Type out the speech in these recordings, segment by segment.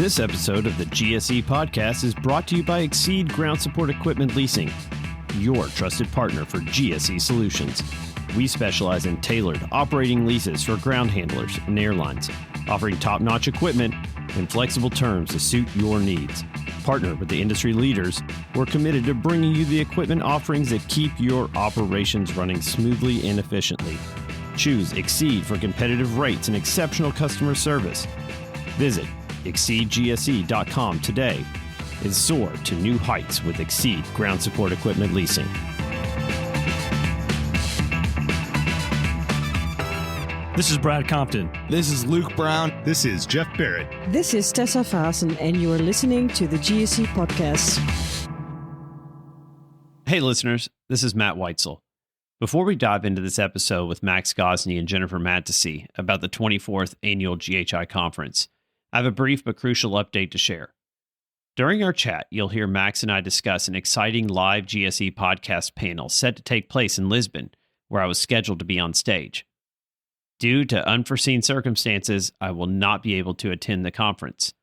This episode of the GSE podcast is brought to you by Exceed Ground Support Equipment Leasing, your trusted partner for GSE solutions. We specialize in tailored operating leases for ground handlers and airlines, offering top-notch equipment and flexible terms to suit your needs. Partner with the industry leaders, we're committed to bringing you the equipment offerings that keep your operations running smoothly and efficiently. Choose Exceed for competitive rates and exceptional customer service. Visit exceedgse.com today and soar to new heights with Exceed Ground Support Equipment Leasing. This is Brad Compton. This is Luke Brown. This is Jeff Barrett. This is Tessa Fasen, and you are listening to the GSE podcast. Hey listeners, this is Matt Weitzel. Before we dive into this episode with Max Gosney and Jennifer Mattisey about the 24th Annual GHI Conference, I have a brief but crucial update to share. During our chat, you'll hear Max and I discuss an exciting live GSE podcast panel set to take place in Lisbon, where I was scheduled to be on stage. Due to unforeseen circumstances, I will not be able to attend the conference.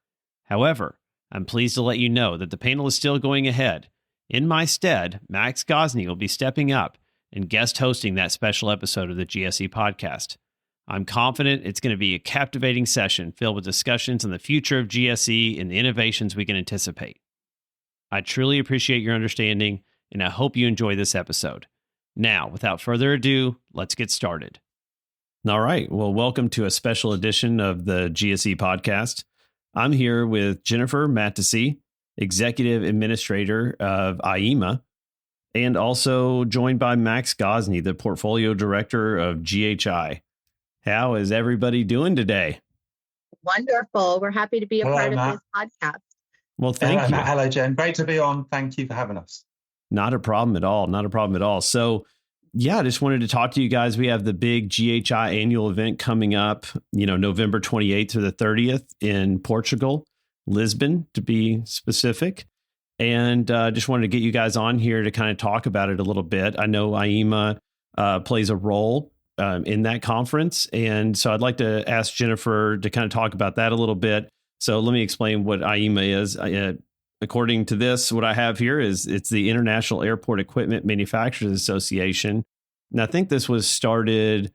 However, I'm pleased to let you know that the panel is still going ahead. In my stead, Max Gosney will be stepping up and guest hosting that special episode of the GSE podcast. I'm confident it's going to be a captivating session filled with discussions on the future of GSE and the innovations we can anticipate. I truly appreciate your understanding, and I hope you enjoy this episode. Now, without further ado, let's get started. All right. Well, welcome to a special edition of the GSE podcast. I'm here with Jennifer Mattisey, Executive Administrator of IEMA, and also joined by Max Gosney, the Portfolio Director of GHI. How is everybody doing today? Wonderful. We're happy to be a part of this podcast. Well, thank you. Matt. Hello, Jen. Great to be on. Thank you for having us. Not a problem at all. Not a problem at all. So, yeah, I just wanted to talk to you guys. We have the big GHI annual event coming up, November 28th through the 30th in Portugal, Lisbon, to be specific. And just wanted to get you guys on here to kind of talk about it a little bit. I know IEMA plays a role in that conference. And so I'd like to ask Jennifer to kind of talk about that a little bit. So let me explain what IEMA is. According to this, what I have here is it's the International Airport Equipment Manufacturers Association. And I think this was started,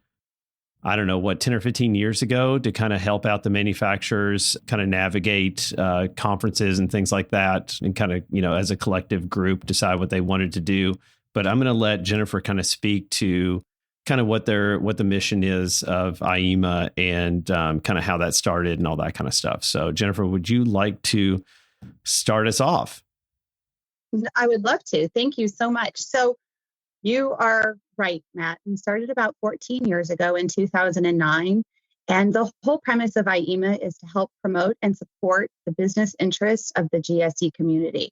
10 or 15 years ago to kind of help out the manufacturers kind of navigate conferences and things like that and kind of, as a collective group, decide what they wanted to do. But I'm going to let Jennifer kind of speak to kind of what the mission is of IEMA and kind of how that started and all that kind of stuff. So Jennifer, would you like to start us off? I would love to. Thank you so much. So you are right, Matt. We started about 14 years ago in 2009. And the whole premise of IEMA is to help promote and support the business interests of the GSE community.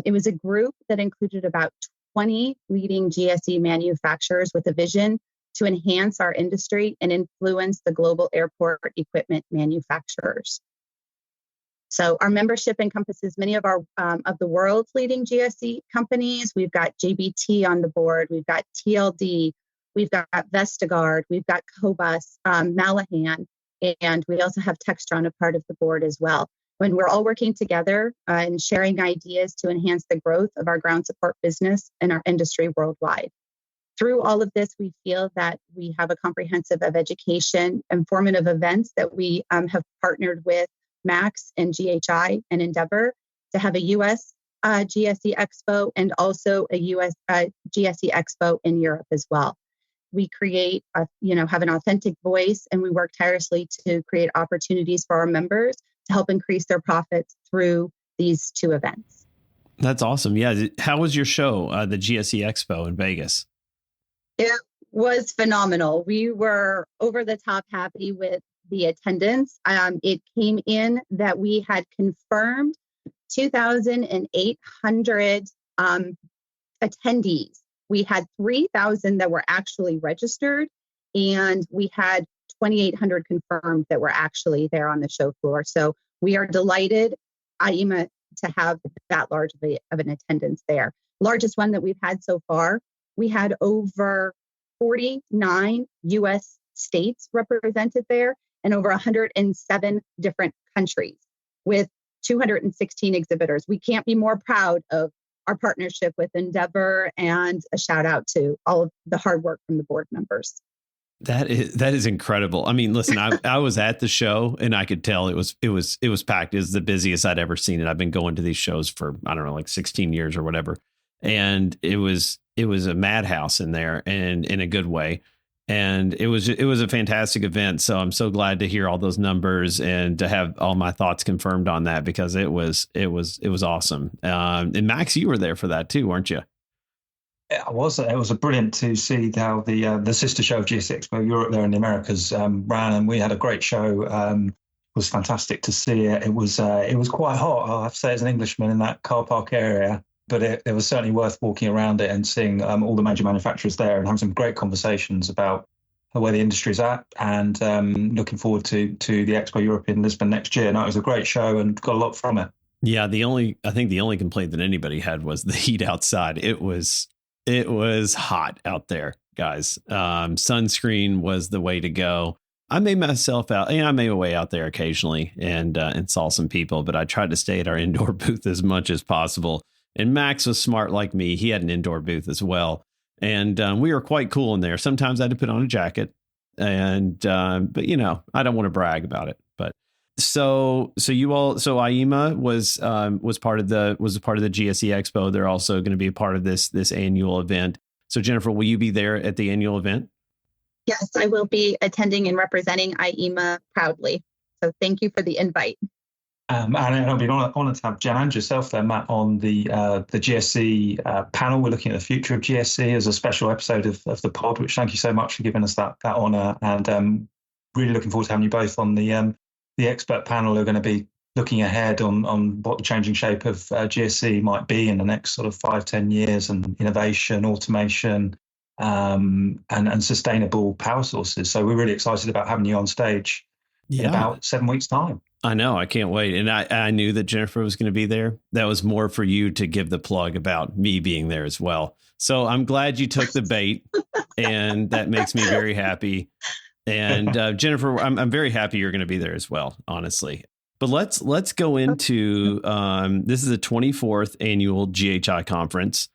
It was a group that included about 20 leading GSE manufacturers with a vision to enhance our industry and influence the global airport equipment manufacturers. So our membership encompasses many of the world's leading GSE companies. We've got JBT on the board. We've got TLD. We've got Vestigard. We've got Cobus, Malahan, and we also have Textron a part of the board as well. When we're all working together and sharing ideas to enhance the growth of our ground support business and our industry worldwide. Through all of this, we feel that we have a comprehensive of education, informative events that we have partnered with Max and GHI and Endeavor to have a U.S. GSE Expo and also a U.S. GSE Expo in Europe as well. We create, have an authentic voice, and we work tirelessly to create opportunities for our members to help increase their profits through these two events. That's awesome. Yeah. How was your show, the GSE Expo in Vegas? It was phenomenal. We were over the top happy with the attendance. It came in that we had confirmed 2,800 attendees. We had 3,000 that were actually registered, and we had 2,800 confirmed that were actually there on the show floor. So we are delighted, IEMA, to have that large of an attendance there. Largest one that we've had so far. We had over 49 U.S. states represented there and over 107 different countries. with 216 exhibitors. We can't be more proud of our partnership with Endeavor, and a shout out to all of the hard work from the board members. That is incredible. I mean, listen, I was at the show and I could tell it was packed. It was the busiest I'd ever seen it. I've been going to these shows for, I don't know, like 16 years or whatever. And it was a madhouse in there, and in a good way. And it was a fantastic event. So I'm so glad to hear all those numbers and to have all my thoughts confirmed on that, because it was awesome. And Max, you were there for that too, weren't you? It was brilliant to see how the sister show of GSE Expo Europe there in the Americas ran, and we had a great show. It was fantastic to see it. It was quite hot, I'll have to say, as an Englishman, in that car park area. But it was certainly worth walking around it and seeing all the major manufacturers there and having some great conversations about where the industry's at, and looking forward to the Expo Europe in Lisbon next year. No, it was a great show and got a lot from it. Yeah, I think the only complaint that anybody had was the heat outside. It was hot out there, guys. Sunscreen was the way to go. I made myself out. I made my way out there occasionally and saw some people, but I tried to stay at our indoor booth as much as possible. And Max was smart like me. He had an indoor booth as well. And we were quite cool in there. Sometimes I had to put on a jacket, but I don't want to brag about it. But so IEMA was part of the GSE Expo. They're also going to be a part of this annual event. So Jennifer, will you be there at the annual event? Yes, I will be attending and representing IEMA proudly. So thank you for the invite. And I'll be honoured to have Jen and yourself there, Matt, on the GSE panel. We're looking at the future of GSE as a special episode of the pod, which thank you so much for giving us that honour. And really looking forward to having you both on the expert panel who are going to be looking ahead on what the changing shape of GSE might be in the next sort of 5-10 years, and innovation, automation, and sustainable power sources. So we're really excited about having you on stage in about 7 weeks' time. I know. I can't wait. And I knew that Jennifer was going to be there. That was more for you to give the plug about me being there as well. So I'm glad you took the bait, and that makes me very happy. And Jennifer, I'm very happy you're going to be there as well, honestly. But let's go into this is the 24th annual GHI conference.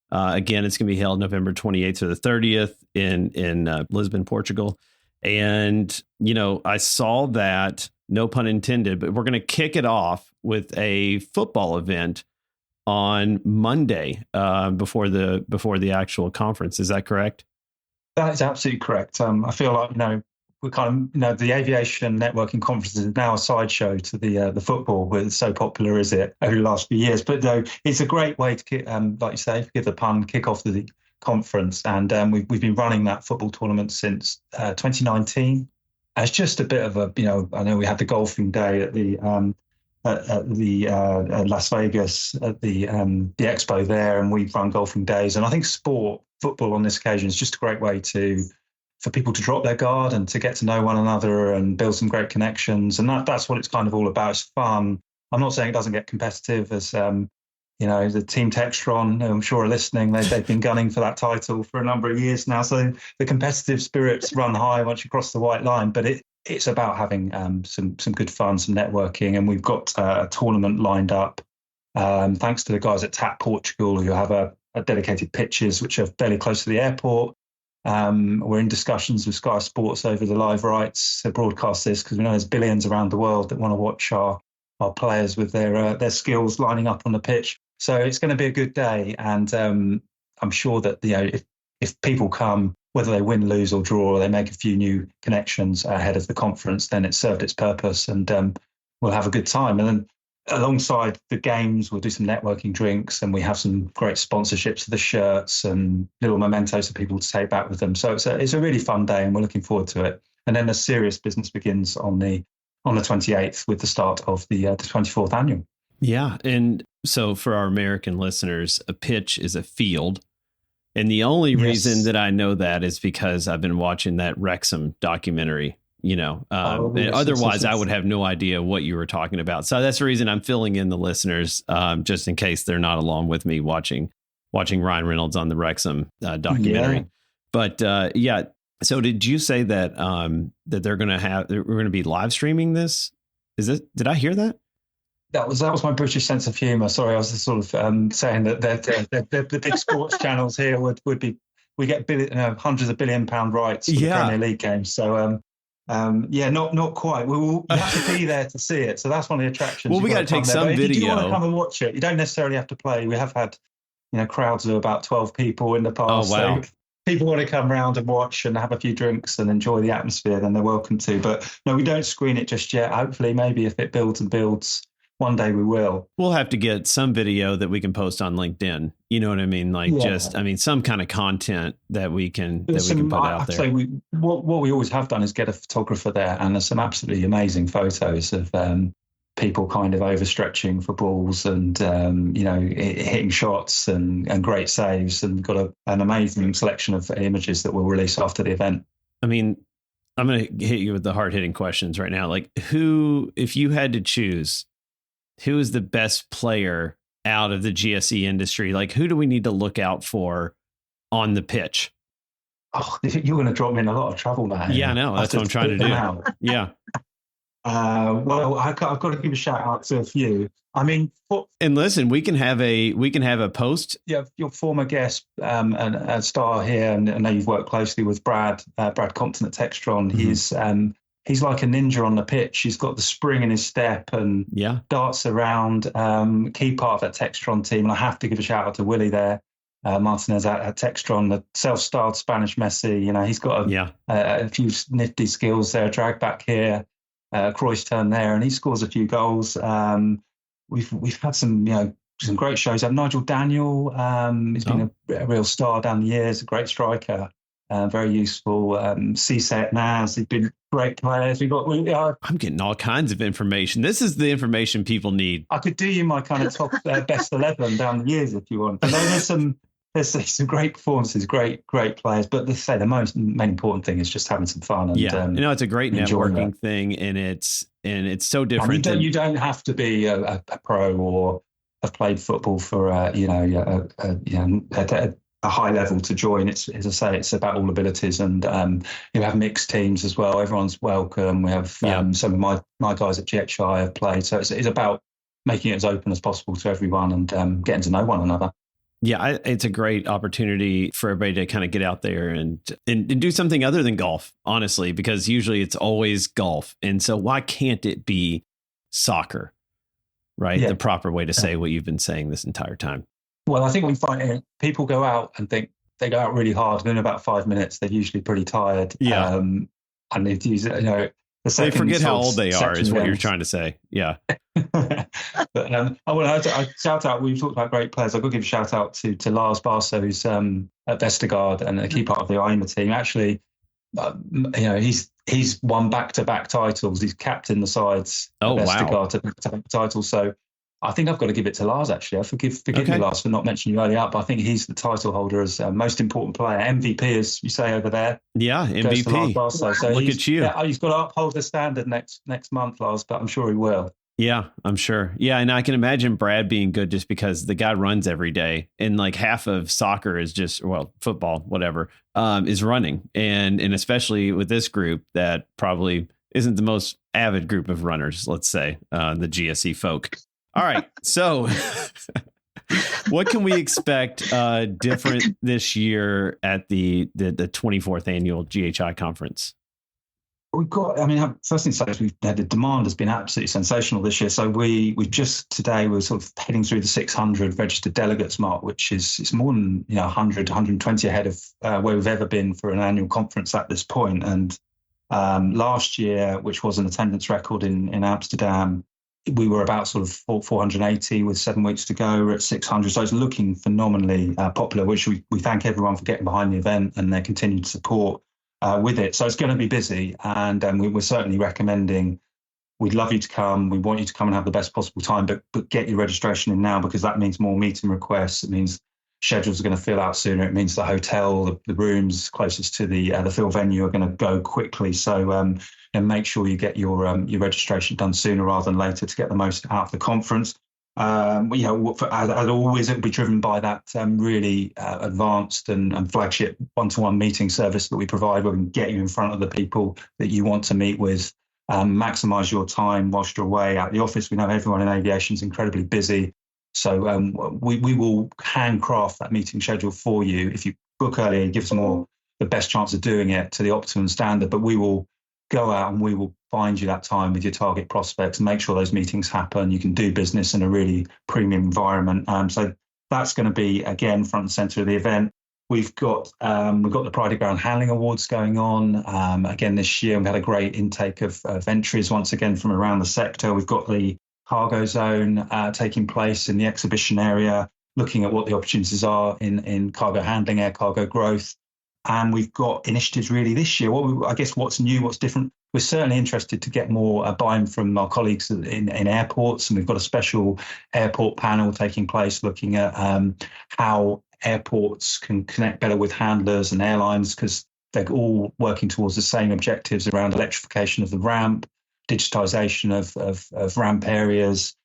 Again, it's going to be held November 28th to the 30th in Lisbon, Portugal. And, I saw that, no pun intended, but we're going to kick it off with a football event on Monday before the actual conference. Is that correct? That is absolutely correct. I feel like, we kind of, the aviation networking conference is now a sideshow to the football. It's so popular, is it, over the last few years? But no, it's a great way to, like you say, forgive the pun, kick off the conference. And we've been running that football tournament since 2019. As just a bit of a, I know we had the golfing day at the Las Vegas at the expo there, and we've run golfing days. And I think football on this occasion is just a great way for people to drop their guard and to get to know one another and build some great connections. And that's what it's kind of all about. It's fun. I'm not saying it doesn't get competitive, as the Team Textron, I'm sure, are listening. They've been gunning for that title for a number of years now. So the competitive spirits run high once you cross the white line. But it's about having some good fun, some networking. And we've got a tournament lined up, thanks to the guys at TAP Portugal, who have a dedicated pitches, which are fairly close to the airport. We're in discussions with Sky Sports over the live rights to broadcast this, because we know there's billions around the world that want to watch our players with their skills lining up on the pitch. So it's going to be a good day, and I'm sure that if people come, whether they win, lose, or draw, or they make a few new connections ahead of the conference, then it's served its purpose, and we'll have a good time. And then alongside the games, we'll do some networking drinks, and we have some great sponsorships of the shirts and little mementos for people to take back with them. So it's a really fun day, and we're looking forward to it. And then the serious business begins on the 28th with the start of the 24th annual. Yeah. And so for our American listeners, a pitch is a field. And the only reason that I know that is because I've been watching that Wrexham documentary, otherwise I would have no idea what you were talking about. So that's the reason I'm filling in the listeners, just in case they're not along with me watching Ryan Reynolds on the Wrexham documentary. Yeah. But so did you say that that we're going to be live streaming this? Did I hear that? That was my British sense of humour. Sorry, I was just sort of saying that the big sports channels here would be, we get hundreds of £1 billion rights for the Premier League games. So not quite. You have to be there to see it. So that's one of the attractions. Well, we got to take some video. If you do want to come and watch it, you don't necessarily have to play. We have had crowds of about 12 people in the past. Oh, wow. So people want to come round and watch and have a few drinks and enjoy the atmosphere, then they're welcome to. But no, we don't screen it just yet. Hopefully, maybe if it builds and builds, one day we will. We'll have to get some video that we can post on LinkedIn. You know what I mean? Some kind of content that we can put out there. So what we always have done is get a photographer there, and there's some absolutely amazing photos of people kind of overstretching for balls and hitting shots and great saves, and got an amazing selection of images that we'll release after the event. I mean, I'm going to hit you with the hard-hitting questions right now. Like, who, if you had to choose, who is the best player out of the GSE industry? Like, who do we need to look out for on the pitch? Oh, you're going to drop me in a lot of trouble, man. Yeah, I know. That's what I'm trying to do. Yeah. Well, I've got to give a shout out to a few. I mean, and listen, we can have a post. Yeah, your former guest and a star here, and I know you've worked closely with Brad Compton at Textron. Mm-hmm. He's like a ninja on the pitch. He's got the spring in his step and darts around. Key part of that Textron team. And I have to give a shout out to Willie there, Martinez at Textron, the self-styled Spanish Messi. He's got a few nifty skills there. Drag back here, Croy's turn there, and he scores a few goals. We've had some great shows. Nigel Daniel, he's been a real star down the years. A great striker. Very useful. CSET, Naz, they've been great players. I'm getting all kinds of information. This is the information people need. I could do you my kind of top best 11 down the years if you want. But there's some great performances, great players. But the main important thing is just having some fun. And, it's a great networking thing, and it's so different. You don't have to be a pro or have played football for a high level to join. It's, as I say, it's about all abilities, and you have mixed teams as well. Everyone's welcome. We have some of my guys at GHI have played, so it's about making it as open as possible to everyone and getting to know one another. Yeah, it's a great opportunity for everybody to kind of get out there and do something other than golf, honestly, because usually it's always golf, and so why can't it be soccer? Right, the proper way to say what you've been saying this entire time. Well, I think we find people go out and think they go out really hard, and in about 5 minutes, they're usually pretty tired. Yeah. And they've used they forget how old they are, is what you're trying to say. Yeah. But I shout out, we've talked about great players. I've got to give a shout out to Lars Barso, who's at Vestergaard and a key part of the IMA team. Actually, he's won back-to-back titles. He's captained the sides at Vestergaard to back-to-back titles. So I think I've got to give it to Lars, actually. Forgive me, Lars, for not mentioning you earlier up, but I think he's the title holder as most important player. MVP, as you say over there. Yeah, MVP. So look at you. Yeah, he's got to uphold the standard next month, Lars, but I'm sure he will. Yeah, I'm sure. Yeah, and I can imagine Brad being good just because the guy runs every day, and like half of soccer is just, football, whatever, is running. And especially with this group that probably isn't the most avid group of runners, let's say, the GSE folk. All right. So what can we expect different this year at the 24th Annual GHI Conference? We've got, first thing to say is the demand has been absolutely sensational this year. So we're sort of heading through the 600 registered delegates mark, which is more than 100, 120 ahead of where we've ever been for an annual conference at this point. And last year, which was an attendance record in Amsterdam, we were about sort of 480 with 7 weeks to go. We're at 600. So it's looking phenomenally popular, which we thank everyone for getting behind the event and their continued support with it. So it's going to be busy. And we're certainly recommending, we'd love you to come. We want you to come and have the best possible time, but get your registration in now, because that means more meeting requests. It means schedules are going to fill out sooner. It means the hotel, the rooms closest to the field venue are going to go quickly. So make sure you get your registration done sooner rather than later to get the most out of the conference. As always, it will be driven by that really advanced and flagship one-to-one meeting service that we provide, where we can get you in front of the people that you want to meet with maximize your time whilst you're away at the office. We know everyone in aviation is incredibly busy. So we will handcraft that meeting schedule for you. If you book early, it gives more the best chance of doing it to the optimum standard. But we will go out and we will find you that time with your target prospects and make sure those meetings happen. You can do business in a really premium environment. So that's going to be, again, front and center of the event. We've got the Pride of Ground Handling Awards going on. Again, this year, we've had a great intake of entries once again from around the sector. We've got the cargo zone taking place in the exhibition area, looking at what the opportunities are in cargo handling, air cargo growth. And we've got initiatives really this year. What's new, what's different? We're certainly interested to get more buy-in from our colleagues in airports. And we've got a special airport panel taking place looking at how airports can connect better with handlers and airlines, because they're all working towards the same objectives around electrification of the ramp, digitization of ramp areas,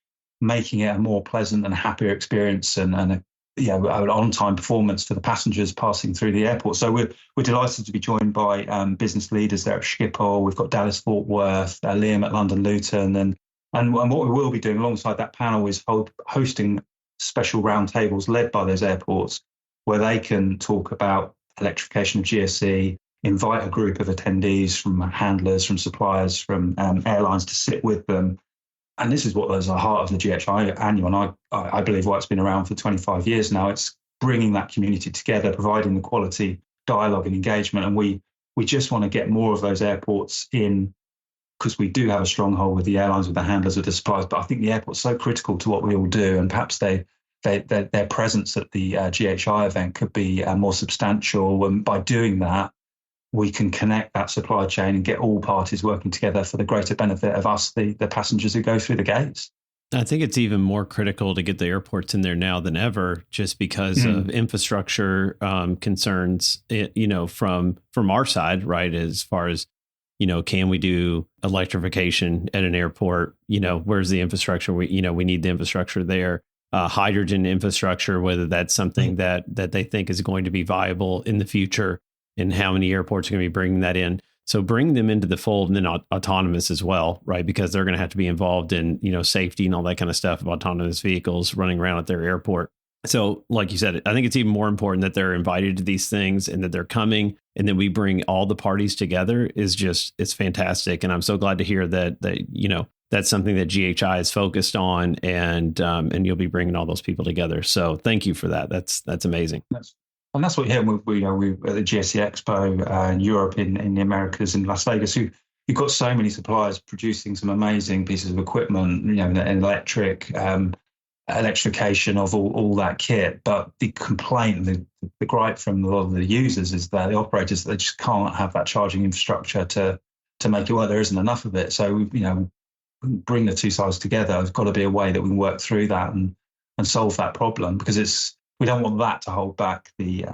making it a more pleasant and happier experience and an on-time performance for the passengers passing through the airport. So we're delighted to be joined by business leaders there at Schiphol. We've got Dallas Fort Worth, Liam at London Luton, and what we will be doing alongside that panel is hosting special roundtables led by those airports, where they can talk about electrification of GSE, invite a group of attendees from handlers, from suppliers, from airlines to sit with them. And this is what is the heart of the GHI Annual, and I believe why it's been around for 25 years now. It's bringing that community together, providing the quality dialogue and engagement. And we just want to get more of those airports in, because we do have a stronghold with the airlines, with the handlers, with the suppliers. But I think the airport's so critical to what we all do, and perhaps their presence at the GHI event could be more substantial. And by doing that, we can connect that supply chain and get all parties working together for the greater benefit of us, the passengers who go through the gates. I think it's even more critical to get the airports in there now than ever, just because of infrastructure concerns, from our side, right? As far as, can we do electrification at an airport? Where's the infrastructure? We need the infrastructure there. Hydrogen infrastructure, whether that's something that they think is going to be viable in the future, and how many airports are going to be bringing that in. So bring them into the fold, and then autonomous as well, right? Because they're going to have to be involved in, safety and all that kind of stuff of autonomous vehicles running around at their airport. So like you said, I think it's even more important that they're invited to these things and that they're coming, and then we bring all the parties together it's fantastic. And I'm so glad to hear that that's something that GHI is focused on, and you'll be bringing all those people together. So thank you for that. That's amazing. And that's what we at the GSE Expo in Europe, in the Americas, in Las Vegas. You've got so many suppliers producing some amazing pieces of equipment, electrification of all that kit. But the complaint, the gripe from a lot of the users is that the operators, they just can't have that charging infrastructure to make it work. There isn't enough of it. So bring the two sides together. There's got to be a way that we can work through that and solve that problem, because we don't want that to hold back the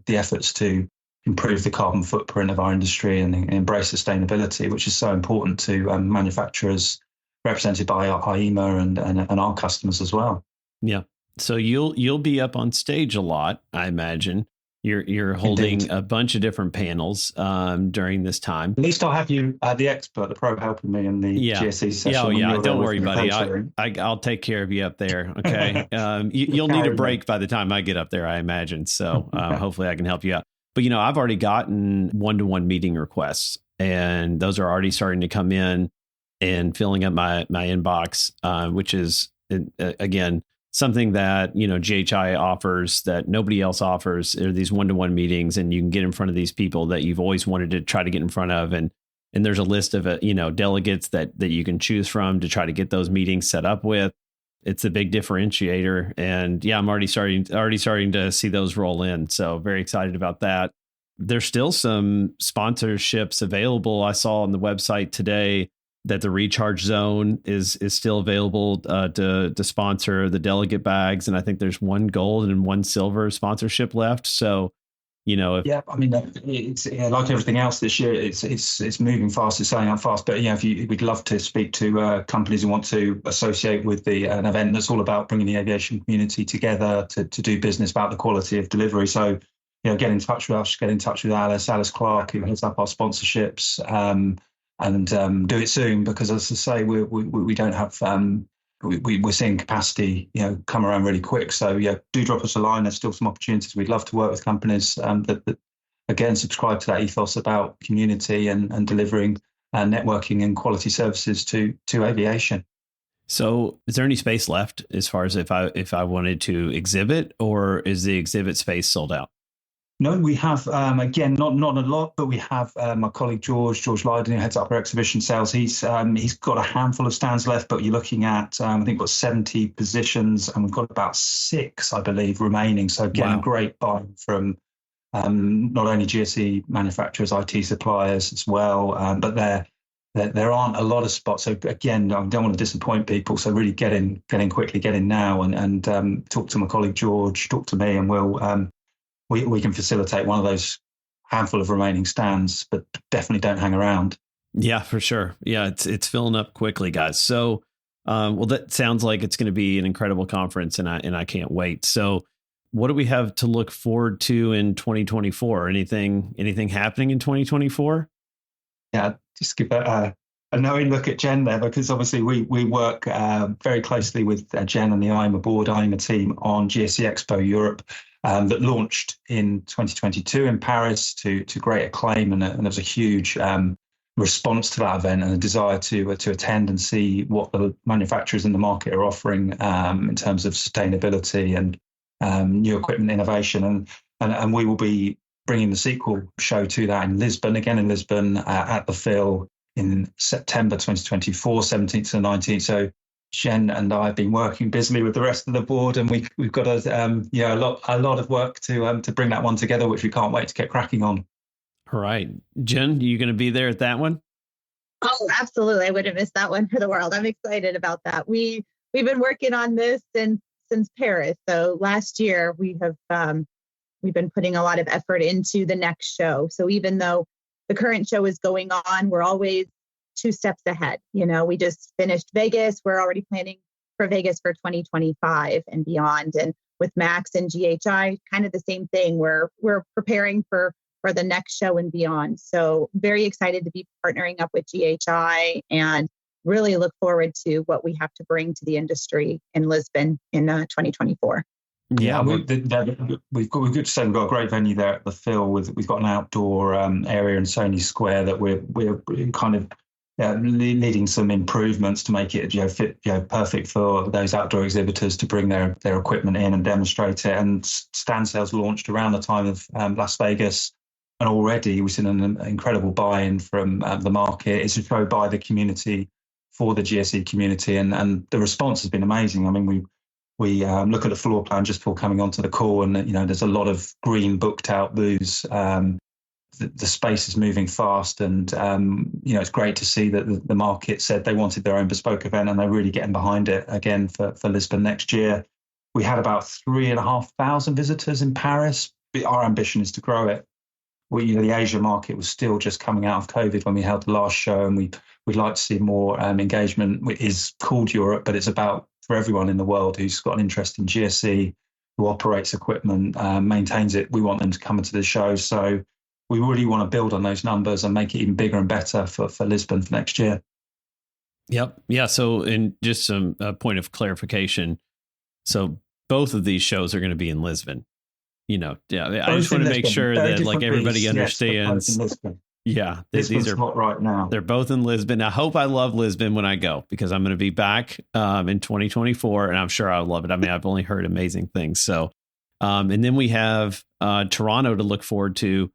efforts to improve the carbon footprint of our industry and embrace sustainability, which is so important to manufacturers represented by IEMA and our customers as well. Yeah. So you'll be up on stage a lot, I imagine. You're holding Indeed. A bunch of different panels during this time. At least I'll have you, the expert, the pro, helping me in the GSE session. Don't worry, buddy. I'll take care of you up there. Okay. You'll need a break by the time I get up there, I imagine. So hopefully I can help you out. But I've already gotten one-to-one meeting requests, and those are already starting to come in and filling up my inbox, which is again something that, GHI offers that nobody else offers. Are these one-to-one meetings, and you can get in front of these people that you've always wanted to try to get in front of. And there's a list of, delegates that you can choose from to try to get those meetings set up with. It's a big differentiator. And yeah, I'm already starting to see those roll in. So very excited about that. There's still some sponsorships available. I saw on the website today that the recharge zone is still available to sponsor the delegate bags. And I think there's one gold and one silver sponsorship left. So, it's like everything else this year, it's moving fast, it's selling out fast. But we'd love to speak to companies who want to associate with an event that's all about bringing the aviation community together to do business about the quality of delivery. So, get in touch with us, get in touch with Alice Clark, who heads up our sponsorships. do it soon, because as I say, we don't have we're seeing capacity come around really quick. So do drop us a line. There's still some opportunities. We'd love to work with companies that again subscribe to that ethos about community and delivering networking and quality services to aviation. So is there any space left as far as if I wanted to exhibit, or is the exhibit space sold out? No, we have, again, not a lot, but we have my colleague George Lydon, who heads up our exhibition sales. He's got a handful of stands left, but you're looking at, I think we've got 70 positions, and we've got about 6, I believe, remaining. So again, Wow. Great buy from not only GSE manufacturers, IT suppliers as well, but there aren't a lot of spots. So again, I don't want to disappoint people. So really get in quickly, get in now, and talk to my colleague George, talk to me, and we'll we can facilitate one of those handful of remaining stands, but definitely don't hang around. Yeah, for sure. Yeah, it's filling up quickly, guys. So, well, that sounds like it's going to be an incredible conference, and I can't wait. So, what do we have to look forward to in 2024? Anything happening in 2024? Yeah, just give a knowing look at Jen there, because obviously we work very closely with Jen and the IMA team on GSE Expo Europe. That launched in 2022 in Paris to great acclaim, and there was a huge response to that event and a desire to attend and see what the manufacturers in the market are offering in terms of sustainability and new equipment innovation, and we will be bringing the sequel show to that in Lisbon at the Phil in September 2024, 17th to 19th. So Jen and I have been working busily with the rest of the board, and we've got a lot of work to bring that one together, which we can't wait to get cracking on. All right, Jen, are you going to be there at that one? Oh, absolutely! I wouldn't miss that one for the world. I'm excited about that. We've been working on this since Paris. So last year we've been putting a lot of effort into the next show. So even though the current show is going on, we're always 2 steps ahead. We just finished Vegas. We're already planning for Vegas for 2025 and beyond. And with Max and GHI, kind of the same thing. We're preparing for the next show and beyond. So very excited to be partnering up with GHI and really look forward to what we have to bring to the industry in Lisbon in 2024. Yeah, we've got a great venue there at the Phil. We've got an outdoor area in Sony Square that we're kind of leading some improvements to make it fit perfect for those outdoor exhibitors to bring their equipment in and demonstrate it. And stand sales launched around the time of Las Vegas, and already we've seen an incredible buy-in from the market. It's a show by the community for the GSE community, and the response has been amazing. I mean, we look at the floor plan just before coming onto the call, and there's a lot of green booked out booths. The space is moving fast, and it's great to see that the market said they wanted their own bespoke event, and they're really getting behind it again for Lisbon next year. We had about 3,500 visitors in Paris. Our ambition is to grow it. The Asia market was still just coming out of COVID when we held the last show, and we'd like to see more engagement. It is called Europe, but it's about for everyone in the world who's got an interest in GSE, who operates equipment, maintains it. We want them to come into the show. So we really want to build on those numbers and make it even bigger and better for Lisbon for next year. Yep. Yeah. So, in just some point of clarification, so both of these shows are going to be in Lisbon. I just want to make sure that everybody understands. Yeah, these are not right now. They're both in Lisbon. I hope I love Lisbon when I go, because I'm going to be back in 2024, and I'm sure I'll love it. I mean, I've only heard amazing things. So, and then we have Toronto to look forward to.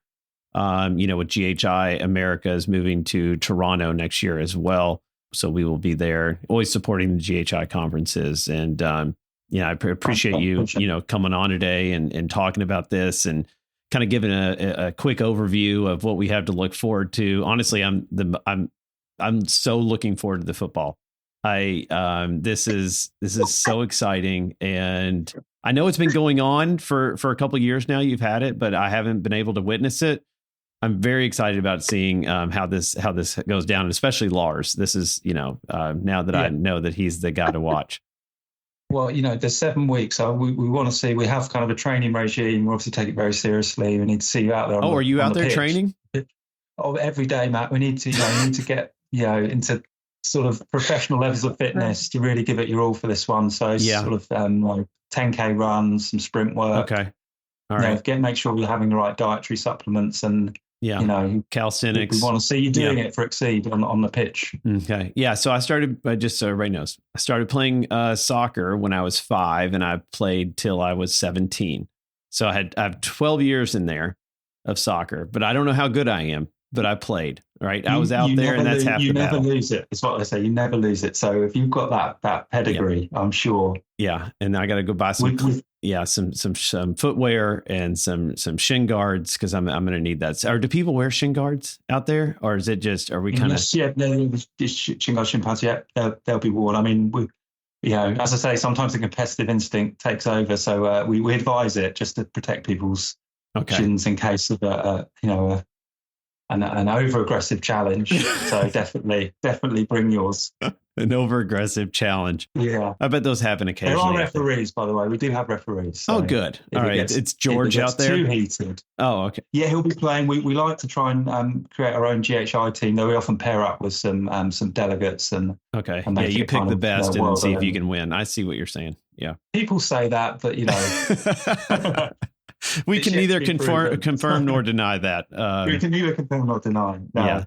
With GHI America is moving to Toronto next year as well. So we will be there, always supporting the GHI conferences. And, I appreciate you, coming on today and talking about this and kind of giving a quick overview of what we have to look forward to. Honestly, I'm so looking forward to the football. This is so exciting. And I know it's been going on for a couple of years now. You've had it, but I haven't been able to witness it. I'm very excited about seeing how this goes down, and especially Lars. This is, now that I know that he's the guy to watch. Well, there's 7 weeks. So we want to see, we have kind of a training regime. We obviously take it very seriously. We need to see you out there. Are you out there training? Oh, every day, Matt. We need to, get into sort of professional levels of fitness to really give it your all for this one. So sort of 10K runs, some sprint work. Okay. All right. Make sure you're having the right dietary supplements and, calisthenics. We want to see you doing it for Exceed on the pitch. Okay. Yeah. So I started, just so everybody knows, I started playing soccer when I was 5 and I played till I was 17. So I have 12 years in there of soccer, but I don't know how good I am, but I played, right? I was out there and that's half the battle. You never lose it. It's what I say. You never lose it. So if you've got that pedigree, I'm sure. Yeah. And I got to go buy some footwear and some shin guards because I'm going to need that. Or do people wear shin guards out there, or is it just, are we kind of? Yeah, shin guards, shin pads, they'll be worn. I mean, as I say, sometimes the competitive instinct takes over. So we advise it just to protect people's shins in case of an over-aggressive challenge. So definitely bring yours. An over-aggressive challenge. Yeah. I bet those happen occasionally. There are referees, by the way. We do have referees. So good. All right. It's George out there. Too heated. Oh, okay. Yeah, he'll be playing. We like to try and create our own GHI team, though we often pair up with some delegates. And you pick the best and see if you can win. I see what you're saying. Yeah. People say that, but we can neither confirm nor deny that. We can neither confirm nor deny. No. Yeah.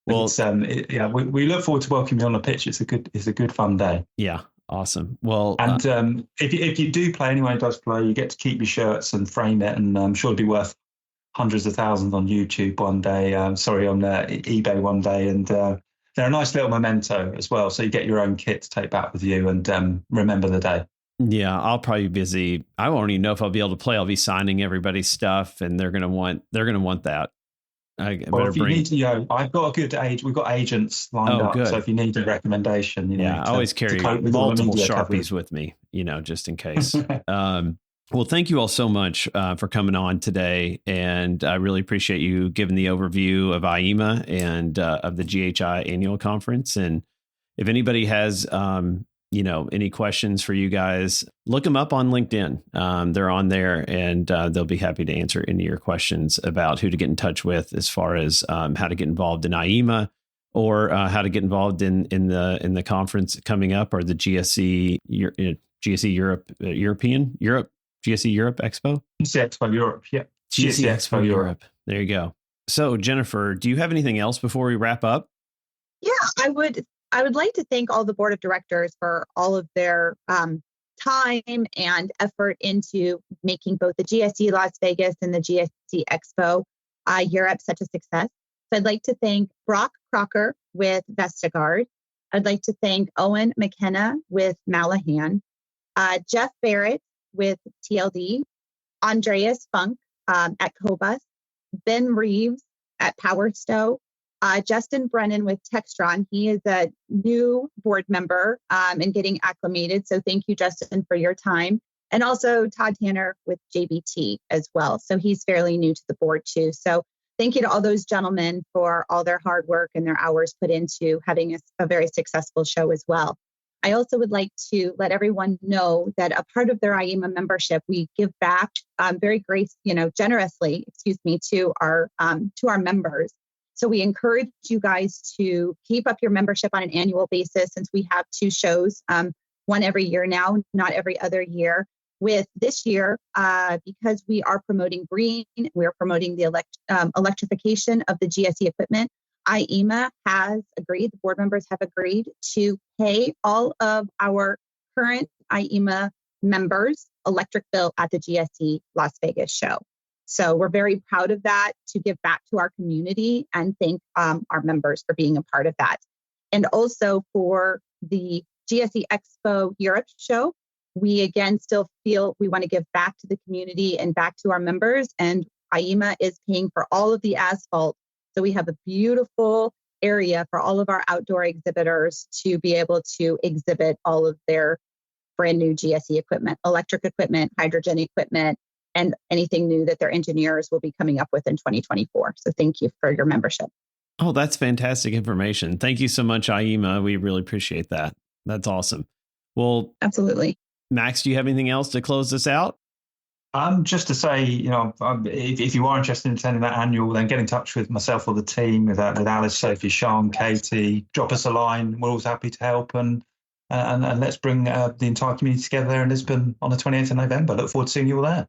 Well, we look forward to welcoming you on the pitch. It's a good fun day. Yeah. Awesome. Well, and if you do play, anyone who does play, you get to keep your shirts and frame it, and I'm sure it'll be worth hundreds of thousands on YouTube one day. On eBay one day, and they're a nice little memento as well. So you get your own kit to take back with you and remember the day. Yeah, I'll probably be busy. I won't even know if I'll be able to play. I'll be signing everybody's stuff, and they're gonna want that. I've got a good age. We've got agents lined up. Good. So if you need a recommendation, I always carry multiple Sharpies with me, just in case. Well, thank you all so much for coming on today, and I really appreciate you giving the overview of IEMA and of the GHI Annual Conference. And if anybody has any questions for you guys, look them up on LinkedIn. They're on there, and they'll be happy to answer any of your questions about who to get in touch with as far as how to get involved in IEMA or how to get involved in the conference coming up, or the GSE Europe GSE Europe Expo. GSE Expo Europe, yeah. GSE Expo Europe. There you go. So, Jennifer, do you have anything else before we wrap up? Yeah, I would like to thank all the board of directors for all of their time and effort into making both the GSE Las Vegas and the GSE Expo Europe such a success. So I'd like to thank Brock Crocker with Vestagard. I'd like to thank Owen McKenna with Malahan, Jeff Barrett with TLD, Andreas Funk at Cobus, Ben Reeves at PowerStow, Justin Brennan with Textron. He is a new board member and getting acclimated. So thank you, Justin, for your time. And also Todd Tanner with JBT as well. So he's fairly new to the board too. So thank you to all those gentlemen for all their hard work and their hours put into having a very successful show as well. I also would like to let everyone know that a part of their IEMA membership, we give back generously, to our members. So we encourage you guys to keep up your membership on an annual basis, since we have 2 shows, one every year now, not every other year. With this year, because we are promoting green, we are promoting the electrification of the GSE equipment. IEMA has agreed, the board members have agreed to pay all of our current IEMA members' electric bill at the GSE Las Vegas show. So we're very proud of that, to give back to our community and thank our members for being a part of that. And also for the GSE Expo Europe show, we again still feel we want to give back to the community and back to our members, and IEMA is paying for all of the asphalt. So we have a beautiful area for all of our outdoor exhibitors to be able to exhibit all of their brand new GSE equipment, electric equipment, hydrogen equipment, and anything new that their engineers will be coming up with in 2024. So thank you for your membership. Oh, that's fantastic information. Thank you so much, IEMA. We really appreciate that. That's awesome. Well, absolutely. Max, do you have anything else to close this out? Just to say, if you are interested in attending that annual, then get in touch with myself or the team, with Alice, Sophie, Sean, Katie. Drop us a line. We're always happy to help, and let's bring the entire community together there in Lisbon on the 28th of November. Look forward to seeing you all there.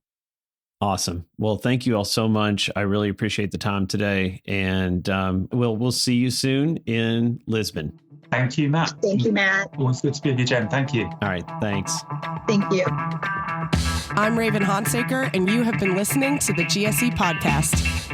Awesome. Well, thank you all so much. I really appreciate the time today, and we'll see you soon in Lisbon. Thank you, Matt. Thank you, Matt. Always good to be with you, Jen. Thank you. All right. Thanks. Thank you. I'm Raven Honsaker, and you have been listening to the GSE Podcast.